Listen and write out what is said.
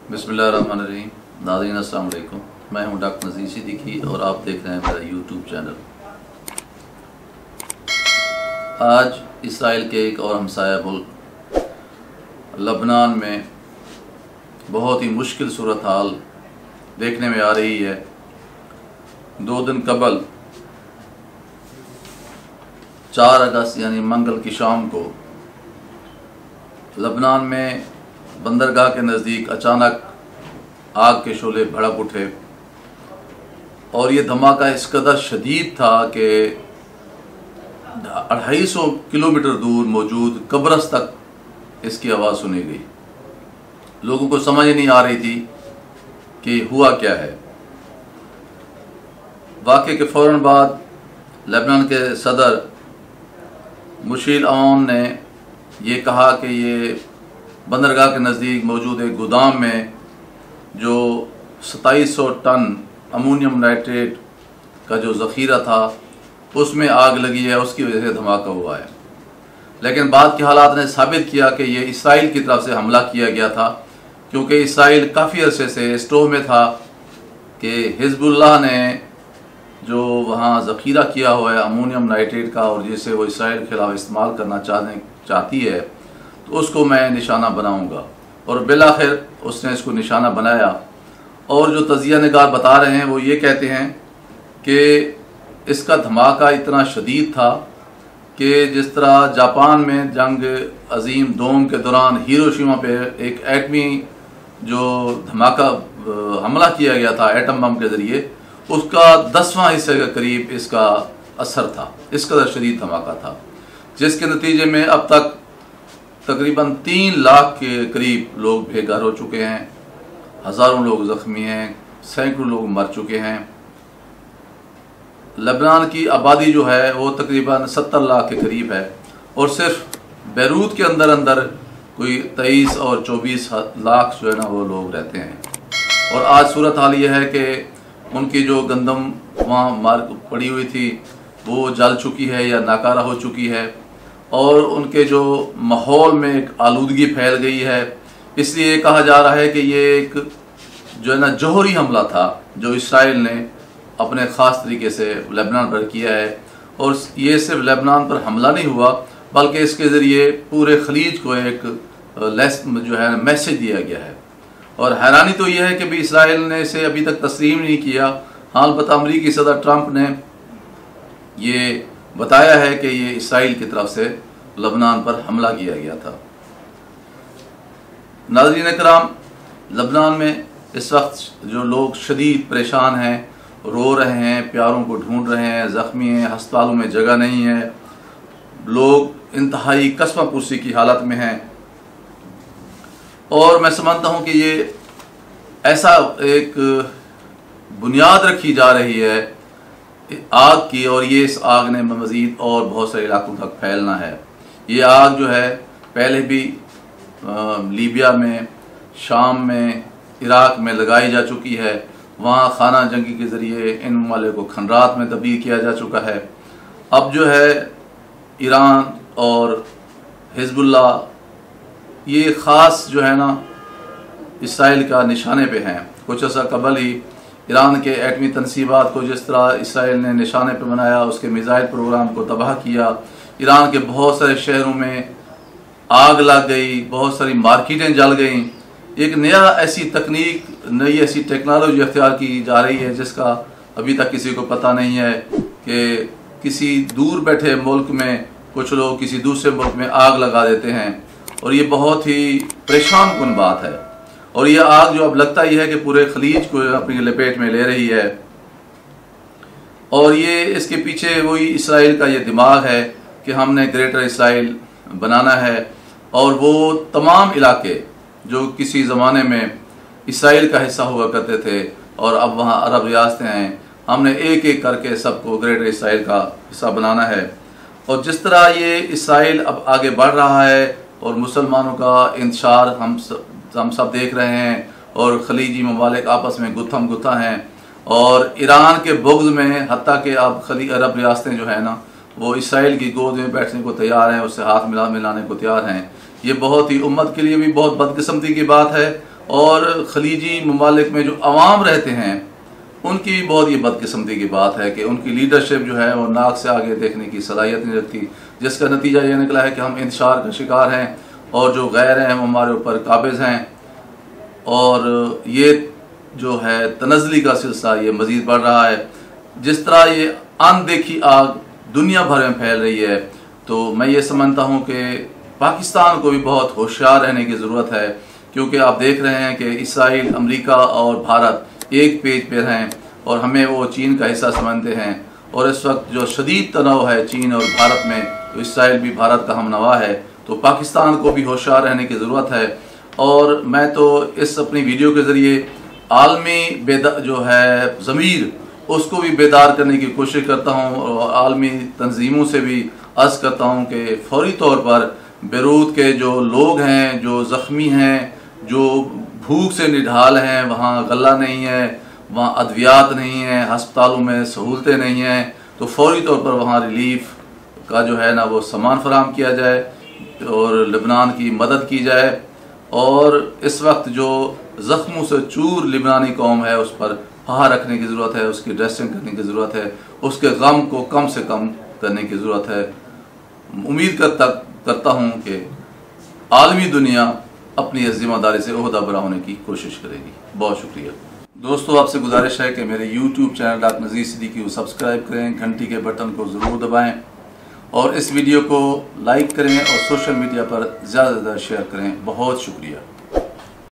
बिस्मिल्लाहिर्रहमानिर्रहीम। नाज़रीन अस्सलाम वालेकुम, मैं हूं डॉक्टर नज़ीर सिद्दीकी और आप देख रहे हैं मेरा यूट्यूब चैनल। आज इसराइल के एक और हमसाया मुल्क लबनान में बहुत ही मुश्किल सूरत हाल देखने में आ रही है। 2 दिन कबल 4 अगस्त यानी मंगल की शाम को लबनान में बंदरगाह के नज़दीक अचानक आग के शोले भड़क उठे और ये धमाका इस कदर शदीद था कि 250 किलोमीटर दूर मौजूद कब्रस तक इसकी आवाज़ सुनी गई। लोगों को समझ नहीं आ रही थी कि हुआ क्या है। वाक़े के फ़ौरन बाद लेबनान के सदर मुशील अवान ने ये कहा कि ये बंदरगाह के नज़दीक मौजूद एक गोदाम में जो 2700 टन अमोनियम नाइट्रेट का जो ज़ख़ीरा था उसमें आग लगी है, उसकी वजह से धमाका हुआ है। लेकिन बाद के हालात ने साबित किया कि ये इसराइल की तरफ से हमला किया गया था, क्योंकि इसराइल काफ़ी अरसे से स्टोव में था कि हिज़्बुल्लाह ने जो वहाँ ज़ख़ीरा किया हुआ है अमोनियम नाइट्रेट का और जिसे वो इसराइल के खिलाफ इस्तेमाल करना चाहती है, तो उसको मैं निशाना बनाऊंगा। और बिलाखिर उसने इसको निशाना बनाया। और जो तजिया निगार बता रहे हैं वो ये कहते हैं कि इसका धमाका इतना शदीद था कि जिस तरह जापान में जंग अजीम दोम के दौरान हिरोशिमा पे एक एटमी जो धमाका हमला किया गया था एटम बम के ज़रिए, उसका 10वां हिस्से के करीब इसका असर था। इस कदर शदीद धमाका था, जिसके नतीजे में अब तक तकरीबन 3 लाख के करीब लोग बेघर हो चुके हैं, हज़ारों लोग ज़ख्मी हैं, सैकड़ों लोग मर चुके हैं। लेबनान की आबादी जो है वो तकरीबन 70 लाख के करीब है और सिर्फ बैरूत के अंदर कोई 23 और 24 लाख जो है ना वो लोग रहते हैं। और आज सूरत हाल ये है कि उनकी जो गंदम वहाँ मार पड़ी हुई थी वो जल चुकी है या नाकारा हो चुकी है और उनके जो माहौल में एक आलूदगी फैल गई है। इसलिए कहा जा रहा है कि ये एक जो है ना जौहरी हमला था जो इसराइल ने अपने ख़ास तरीके से लेबनान पर किया है। और ये सिर्फ लेबनान पर हमला नहीं हुआ बल्कि इसके ज़रिए पूरे खलीज को एक जो है मैसेज दिया गया है। और हैरानी तो यह है कि भी इसराइल ने इसे अभी तक तस्लीम नहीं किया। हाँ, अलबत्ता अमरीकी सदर ट्रंप ने ये बताया है कि ये इसराइल की तरफ से लबनान पर हमला किया गया था। नाज़रीन कराम, लबनान में इस वक्त जो लोग शदीद परेशान हैं, रो रहे हैं, प्यारों को ढूंढ रहे हैं, ज़ख्मी हैं, अस्पतालों में जगह नहीं है, लोग इंतहाई कसमापुरसी की हालत में हैं। और मैं समझता हूँ कि ये ऐसा एक बुनियाद रखी जा रही है आग की, और ये इस आग ने मज़ीद और बहुत सारे इलाकों तक फैलना है। ये आग जो है पहले भी लीबिया में, शाम में, इराक में लगाई जा चुकी है। वहाँ खाना जंगी के ज़रिए इन ममालिक को खंडात में तब्दील किया जा चुका है। अब जो है ईरान और हिज़्बुल्लाह ये ख़ास जो है ना इसराइल का निशाने पे हैं। कुछ अर्सा कबल ही ईरान के एटमी तनसीबात को जिस तरह इसराइल ने निशाने पर बनाया, उसके मिज़ाइल प्रोग्राम को तबाह किया, ईरान के बहुत सारे शहरों में आग लग गई, बहुत सारी मार्केटें जल गईं। एक नया ऐसी तकनीक, नई ऐसी टेक्नोलॉजी अख्तियार की जा रही है जिसका अभी तक किसी को पता नहीं है कि किसी दूर बैठे मुल्क में कुछ लोग किसी दूसरे मुल्क में आग लगा देते हैं। और ये बहुत ही परेशान कुन बात है। और ये आग जो अब लगता ही है कि पूरे खलीज को अपनी लपेट में ले रही है। और ये इसके पीछे वही इसराइल का ये दिमाग है कि हमने ग्रेटर इसराइल बनाना है, और वो तमाम इलाके जो किसी ज़माने में इसराइल का हिस्सा हुआ करते थे और अब वहाँ अरब रियासतें हैं, हमने एक एक करके सबको ग्रेटर इसराइल का हिस्सा बनाना है। और जिस तरह ये इसराइल अब आगे बढ़ रहा है और मुसलमानों का इंतशार हम सब देख रहे हैं, और खलीजी ममालिक आपस में गुत्थम गुत्था हैं, और ईरान के बुग़्ज़ में हत्ता कि अब अरब रियासतें जो है ना वो इसराइल की गोद में बैठने को तैयार हैं, उससे हाथ मिलाने को तैयार हैं। ये बहुत ही उम्मत के लिए भी बहुत बदकिस्मती की बात है اور خلیجی ممالک میں جو عوام رہتے ہیں ان کی بہت یہ بدقسمتی کی بات ہے کہ ان کی لیڈرشپ جو ہے وہ ناک سے آگے دیکھنے کی صلاحیت نہیں رکھتی، جس کا نتیجہ یہ نکلا ہے کہ ہم انتشار کا شکار ہیں اور جو غیر ہیں وہ ہمارے اوپر قابض ہیں، اور یہ جو ہے تنزلی کا سلسلہ یہ مزید بڑھ رہا ہے۔ جس طرح یہ اندیکھی آگ دنیا بھر میں پھیل رہی ہے، تو میں یہ سمجھتا ہوں کہ پاکستان کو بھی بہت ہوشیار رہنے کی ضرورت ہے، کیونکہ آپ دیکھ رہے ہیں کہ اسرائیل، امریکہ اور بھارت ایک پیج پہ ہیں اور ہمیں وہ چین کا حصہ سمجھتے ہیں، اور اس وقت جو شدید تناؤ ہے چین اور بھارت میں، تو اسرائیل بھی بھارت کا ہم نوا ہے، تو پاکستان کو بھی ہوشیار رہنے کی ضرورت ہے۔ اور میں تو اس اپنی ویڈیو کے ذریعے عالمی جو ہے ضمیر اس کو بھی بیدار کرنے کی کوشش کرتا ہوں، اور عالمی تنظیموں سے بھی عرض کرتا ہوں کہ فوری طور پر بیروت کے جو لوگ ہیں، جو زخمی ہیں، جو بھوک سے نڈھال ہیں، وہاں غلہ نہیں ہے، وہاں ادویات نہیں ہیں، ہسپتالوں میں سہولتیں نہیں ہیں، تو فوری طور پر وہاں ریلیف کا جو ہے نا وہ سامان فراہم کیا جائے اور لبنان کی مدد کی جائے، اور اس وقت جو زخموں سے چور لبنانی قوم ہے اس پر پہا رکھنے کی ضرورت ہے، اس کی ڈریسنگ کرنے کی ضرورت ہے، اس کے غم کو کم سے کم کرنے کی ضرورت ہے۔ امید کرتا ہوں کہ عالمی دنیا اپنی اس ذمہ داری سے عہدہ برا ہونے کی کوشش کرے گی۔ بہت شکریہ دوستو، آپ سے گزارش ہے کہ میرے YouTube channel doctor Nazir Siddiqui کو سبسکرائب کریں، گھنٹی کے بٹن کو ضرور دبائیں، اور اس ویڈیو کو لائک کریں اور سوشل میڈیا پر زیادہ سے زیادہ شیئر کریں۔ بہت شکریہ۔